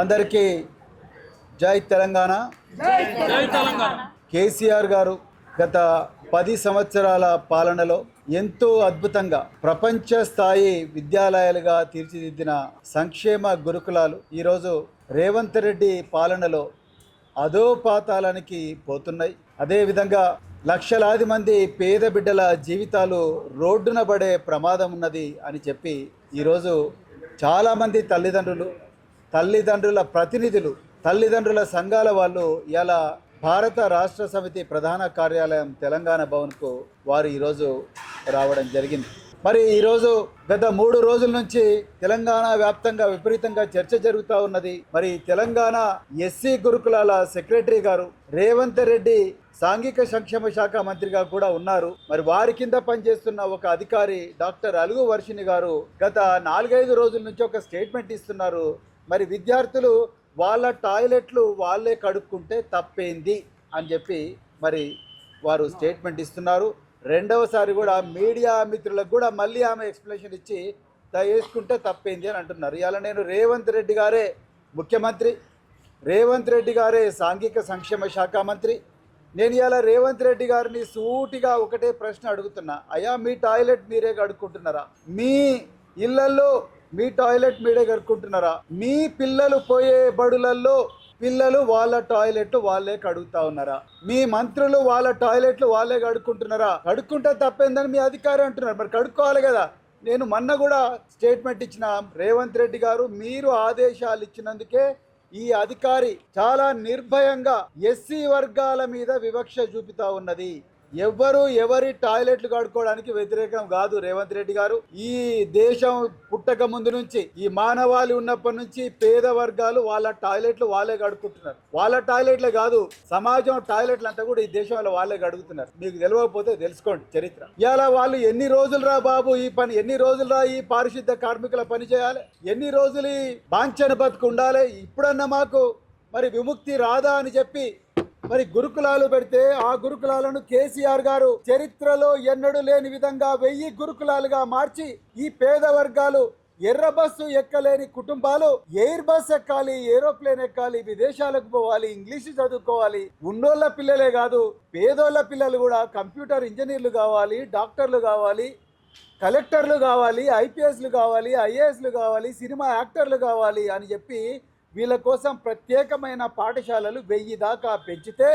అందరికీ జై తెలంగాణ. కేసీఆర్ గారు గత 10 సంవత్సరాల పాలనలో ఎంతో అద్భుతంగా ప్రపంచ స్థాయి విద్యాలయాలుగా తీర్చిదిద్దిన సంక్షేమ గురుకులాలు ఈరోజు రేవంత్ రెడ్డి పాలనలో అధోపాతాళానికి పోతున్నాయి. అదేవిధంగా లక్షలాది మంది పేద బిడ్డల జీవితాలు రోడ్డున పడే ప్రమాదం ఉన్నది అని చెప్పి ఈరోజు చాలామంది తల్లిదండ్రుల ప్రతినిధులు, తల్లిదండ్రుల సంఘాల వాళ్ళు ఇలా భారత రాష్ట్ర సమితి ప్రధాన కార్యాలయం తెలంగాణ భవన్కు వారు ఈరోజు రావడం జరిగింది. మరి ఈరోజు గత 3 రోజుల నుంచి తెలంగాణ వ్యాప్తంగా విపరీతంగా చర్చ జరుగుతూ ఉన్నది. మరి తెలంగాణ ఎస్సీ గురుకులాల సెక్రటరీ గారు రేవంత్ రెడ్డి సాంఘిక సంక్షేమ శాఖ మంత్రిగా కూడా ఉన్నారు. మరి వారి కింద పనిచేస్తున్న ఒక అధికారి డాక్టర్ అలుగు వర్షిణి గారు గత 4-5 రోజుల నుంచి ఒక స్టేట్మెంట్ ఇస్తున్నారు. మరి విద్యార్థులు వాళ్ళ టాయిలెట్లు వాళ్ళే కడుక్కుంటే తప్పేంది అని చెప్పి మరి వారు స్టేట్మెంట్ ఇస్తున్నారు. రెండవసారి కూడా మీడియా మిత్రులకు కూడా మళ్ళీ ఆమె ఎక్స్ప్లెనేషన్ ఇచ్చి వేసుకుంటే తప్పేంది అని అంటున్నారు. ఇలా నేను రేవంత్ రెడ్డి గారే ముఖ్యమంత్రి, రేవంత్ రెడ్డి గారే సాంఘిక సంక్షేమ శాఖ మంత్రి. నేను ఇలా రేవంత్ రెడ్డి గారిని సూటిగా ఒకటే ప్రశ్న అడుగుతున్నా. అయ్యా, మీ టాయిలెట్ మీరే కడుక్కుంటున్నారా? మీ ఇళ్లలో మీ టాయిలెట్ మీరే కడుక్కుంటున్నారా? మీ పిల్లలు పోయే బడులలో పిల్లలు వాళ్ళ టాయిలెట్లు వాళ్ళే కడుగుతా ఉన్నారా? మీ మంత్రులు వాళ్ళ టాయిలెట్లు వాళ్ళే కడుక్కుంటున్నారా? కడుక్కుంటే తప్పేందని మీ అధికారి అంటున్నారు. మరి కడుక్కోవాలి కదా. నేను మొన్న కూడా స్టేట్మెంట్ ఇచ్చిన, రేవంత్ రెడ్డి గారు మీరు ఆదేశాలు ఇచ్చినందుకే ఈ అధికారి చాలా నిర్భయంగా ఎస్సీ వర్గాల మీద వివక్ష చూపుతా ఉన్నది. ఎవరి టాయిలెట్లు కడుక్కోవడానికి వ్యతిరేకం కాదు రేవంత్ రెడ్డి గారు. ఈ దేశం పుట్టక ముందు నుంచి, ఈ మానవాళి ఉన్నప్పటి నుంచి పేద వర్గాలు వాళ్ళ టాయిలెట్లు వాళ్ళే కడుక్కుంటున్నారు. వాళ్ళ టాయిలెట్లే కాదు, సమాజం టాయిలెట్లు అంతా కూడా ఈ దేశంలో వాళ్ళే కడుగుతున్నారు. మీకు తెలియకపోతే తెలుసుకోండి చరిత్ర. ఇలా వాళ్ళు ఎన్ని రోజులు రా బాబు ఈ పని, ఎన్ని రోజులు రా ఈ పారిశుద్ధ కార్మికుల పని చేయాలి, ఎన్ని రోజులు ఈ బాంఛన బతుకు ఉండాలి, ఇప్పుడన్నా మాకు మరి విముక్తి రాదా అని చెప్పి మరి గురుకులాలు పెడితే ఆ గురుకులాలను కేసీఆర్ గారు చరిత్రలో ఎన్నడూ లేని విధంగా 1000 గురుకులాలుగా మార్చి ఈ పేద వర్గాలు, ఎర్ర బస్సు ఎక్కలేని కుటుంబాలు ఎయిర్ బస్ ఎక్కాలి, ఏరోప్లేన్ ఎక్కాలి, విదేశాలకు పోవాలి, ఇంగ్లీష్ చదువుకోవాలి. ఉన్నోళ్ళ పిల్లలే కాదు, పేదోళ్ళ పిల్లలు కూడా కంప్యూటర్ ఇంజనీర్లు కావాలి, డాక్టర్లు కావాలి, కలెక్టర్లు కావాలి, ఐపీఎస్లు కావాలి, ఐఏఎస్లు కావాలి, సినిమా యాక్టర్లు కావాలి అని చెప్పి వీళ్ళ కోసం ప్రత్యేకమైన పాఠశాలలు 1000 దాకా పెంచితే,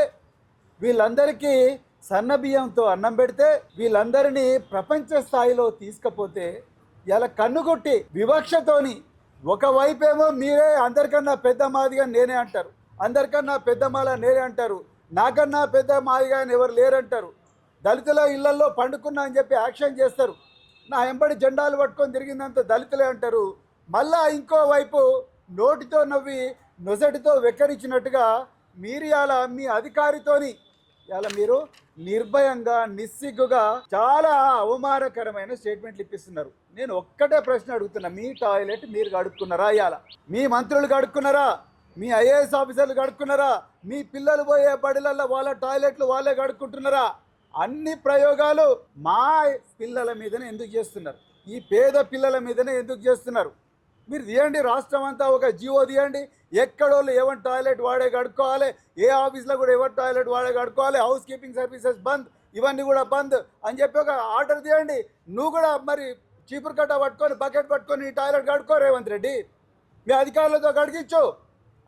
వీళ్ళందరికీ సన్నబియ్యంతో అన్నం పెడితే, వీళ్ళందరినీ ప్రపంచ స్థాయిలో తీసుకపోతే ఇలా కన్నుగొట్టి వివక్షతోని ఒకవైపేమో మీరే అందరికన్నా పెద్ద మాదిగా నేనే అంటారు, అందరికన్నా పెద్ద మాల నేనే అంటారు, నాకన్నా పెద్ద మాదిగా ఎవరు లేరంటారు, దళితుల ఇళ్లలో పండుకున్నా అని చెప్పి యాక్షన్ చేస్తారు, నా ఎంబడి జెండాలు పట్టుకొని తిరిగిందంత దళితులే అంటారు. మళ్ళా ఇంకోవైపు నోటితో నవ్వి నొసటితో వెక్కరించినట్టుగా మీరు ఇలా మీ అధికారితోని ఇలా మీరు నిర్భయంగా నిస్సిగ్గుగా చాలా అవమానకరమైన స్టేట్మెంట్లు ఇప్పిస్తున్నారు. నేను ఒక్కటే ప్రశ్న అడుగుతున్నా, మీ టాయిలెట్ మీరు కడుక్కున్నారా? ఇవాళ మీ మంత్రులు కడుక్కున్నారా? మీ ఐఏఎస్ ఆఫీసర్లు కడుక్కున్నారా? మీ పిల్లలు పోయే బడులలో వాళ్ళ టాయిలెట్లు వాళ్ళే కడుక్కుంటున్నారా? అన్ని ప్రయోగాలు మా పిల్లల మీదనే ఎందుకు చేస్తున్నారు? ఈ పేద పిల్లల మీదనే ఎందుకు చేస్తున్నారు? మీరు తీయండి, రాష్ట్రం అంతా ఒక జీవో తీయండి, ఎక్కడోళ్ళు ఎవరి టాయిలెట్ వాడే కడుక్కోవాలి, ఏ ఆఫీస్లో కూడా ఎవరి టాయిలెట్ వాడే కడుక్కోవాలి, హౌస్ కీపింగ్ సర్వీసెస్ బంద్, ఇవన్నీ కూడా బంద్ అని చెప్పి ఒక ఆర్డర్ తీయండి. నువ్వు కూడా మరి చీపురు కట్ట పట్టుకొని బకెట్ పట్టుకొని ఈ టాయిలెట్ కడుక్కో రేవంత్ రెడ్డి, మీ అధికారులతో కడిగించు,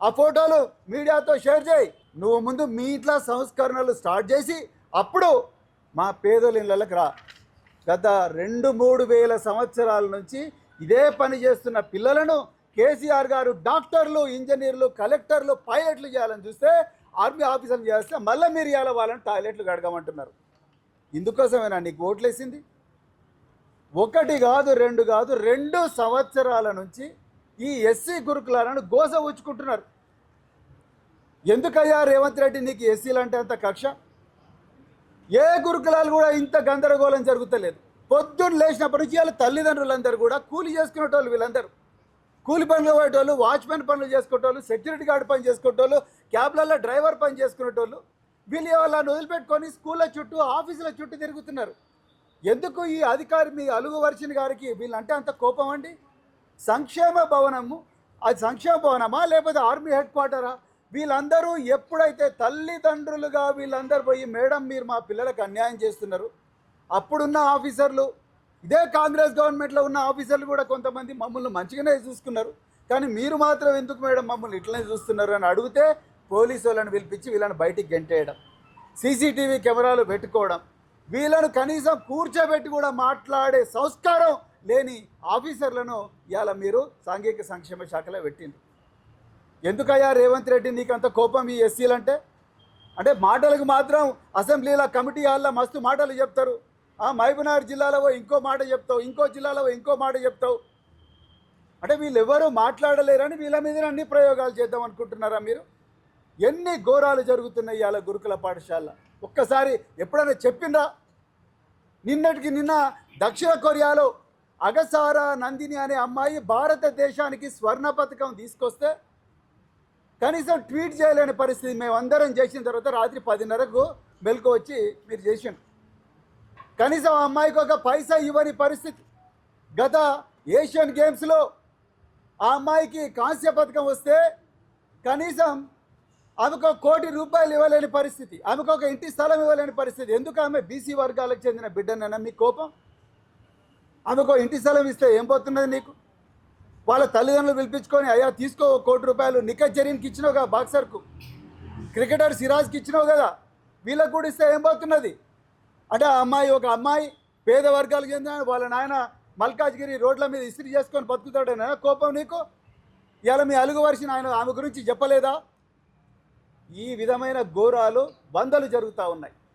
ఆ ఫోటోలు మీడియాతో షేర్ చేయి. నువ్వు ముందు మీ ఇంట్లో సంస్కరణలు స్టార్ట్ చేసి అప్పుడు మా పేదల ఇళ్ళకి రా. గత 2-3 వేల సంవత్సరాల నుంచి ఇదే పని చేస్తున్న పిల్లలను కేసీఆర్ గారు డాక్టర్లు, ఇంజనీర్లు, కలెక్టర్లు, పైలట్లు చేయాలని చూస్తే, ఆర్మీ ఆఫీసర్లు చేస్తే మళ్ళీ మీరు ఇవాళ వాళ్ళని టాయిలెట్లు కడగమంటున్నారు. ఇందుకోసమేనా నీకు ఓట్లేసింది? 1 కాదు 2 కాదు 2 సంవత్సరాల నుంచి ఈ ఎస్సీ గురుకులాలను గోస ఉంచుకుంటున్నారు. ఎందుకయ్యా రేవంత్ రెడ్డి నీకు ఎస్సీలు అంటే అంత కక్ష? ఏ గురుకులాలు కూడా ఇంత గందరగోళం జరుగుతలేదు. పొద్దున్న లేచినప్పటి నుంచి వాళ్ళ తల్లిదండ్రులందరూ కూడా కూలి చేసుకునేటోళ్ళు, వీళ్ళందరూ కూలి పనులు పోయేటోళ్ళు, వాచ్మెన్ పనులు చేసుకునేటోళ్ళు, సెక్యూరిటీ గార్డ్ పని చేసుకునేటోళ్ళు, క్యాబ్లలో డ్రైవర్ పని చేసుకునేటోళ్ళు. వీళ్ళు వాళ్ళని వదిలిపెట్టుకొని స్కూళ్ళ చుట్టూ, ఆఫీసుల చుట్టూ తిరుగుతున్నారు. ఎందుకు ఈ అధికారి మీ అలుగు వర్షిణి గారికి వీళ్ళంటే అంత కోపం అండి? సంక్షేమ భవనము అది సంక్షేమ భవనమా లేకపోతే ఆర్మీ హెడ్ క్వార్టరా? వీళ్ళందరూ ఎప్పుడైతే తల్లిదండ్రులుగా వీళ్ళందరూ పోయి మేడం మీరు మా పిల్లలకు అన్యాయం చేస్తున్నారు, అప్పుడున్న ఆఫీసర్లు ఇదే కాంగ్రెస్ గవర్నమెంట్లో ఉన్న ఆఫీసర్లు కూడా కొంతమంది మమ్మల్ని మంచిగానే చూసుకున్నారు, కానీ మీరు మాత్రం ఎందుకు మేడం మమ్మల్ని ఇట్లనే చూస్తున్నారు అని అడిగితే పోలీసు వాళ్ళని పిలిపించి వీళ్ళని బయటికి గెంటేయడం, సీసీటీవీ కెమెరాలు పెట్టుకోవడం, వీళ్ళను కనీసం కూర్చోబెట్టి కూడా మాట్లాడే సంస్కారం లేని ఆఫీసర్లను ఇవాళ మీరు సాంఘిక సంక్షేమ శాఖలో పెట్టిండ్రు. ఎందుకయ్యా రేవంత్ రెడ్డి నీకు అంత కోపం ఈ ఎస్సీలంటే? అంటే మాటలకు మాత్రం అసెంబ్లీలో కమిటీ హాల్లో మస్తు మాటలు చెప్తారు, మహబూబ్నగర్ జిల్లాలో ఇంకో మాట చెప్తావు, ఇంకో జిల్లాలో ఇంకో మాట చెప్తావు. అంటే వీళ్ళు ఎవరు మాట్లాడలేరని వీళ్ళ మీద అన్ని ప్రయోగాలు చేద్దాం అనుకుంటున్నారా మీరు? ఎన్ని ఘోరాలు జరుగుతున్నాయి ఇవాళ గురుకుల పాఠశాల. ఒక్కసారి ఎప్పుడైనా చెప్పిండ్రా? నిన్నటికి నిన్న దక్షిణ కొరియాలో అగసారా నందిని అనే అమ్మాయి భారతదేశానికి స్వర్ణ పథకం తీసుకొస్తే కనీసం ట్వీట్ చేయలేని పరిస్థితి మేమందరం చేసిన తర్వాత రాత్రి 10:30కు మెలకు వచ్చి మీరు చేసిండ్రు. కనీసం ఆ అమ్మాయికి ఒక పైసా ఇవ్వని పరిస్థితి. గత ఏషియన్ గేమ్స్లో ఆ అమ్మాయికి కాంస్య పథకం వస్తే కనీసం ఆమెకు ₹1 కోటి ఇవ్వలేని పరిస్థితి, ఆమెకు ఒక ఇంటి స్థలం ఇవ్వలేని పరిస్థితి. ఎందుకు? ఆమె బీసీ వర్గాలకు చెందిన బిడ్డనైనా మీ కోపం? ఆమెకు ఇంటి స్థలం ఇస్తే ఏం పోతున్నది నీకు? వాళ్ళ తల్లిదండ్రులు పిలిపించుకొని అయ్యా తీసుకో ₹1 కోటి, నిఖత్ జరీన్కి ఇచ్చినావు కదా, బాక్సర్కు, క్రికెటర్ సిరాజ్కి ఇచ్చినావు కదా, వీళ్ళకు కూడా ఇస్తే ఏం పోతున్నది? అంటే ఆ అమ్మాయి ఒక అమ్మాయి పేద వర్గాలకు చెందిన వాళ్ళ నాయన మల్కాజ్గిరి రోడ్ల మీద ఇస్త్రీ చేసుకొని బతుకుతాడేనా కోపం నీకు? ఇవాళ మీ అలుగు వరిసిన ఆమె గురించి చెప్పలేదా? ఈ విధమైన ఘోరాలు వందలు జరుగుతూ ఉన్నాయి.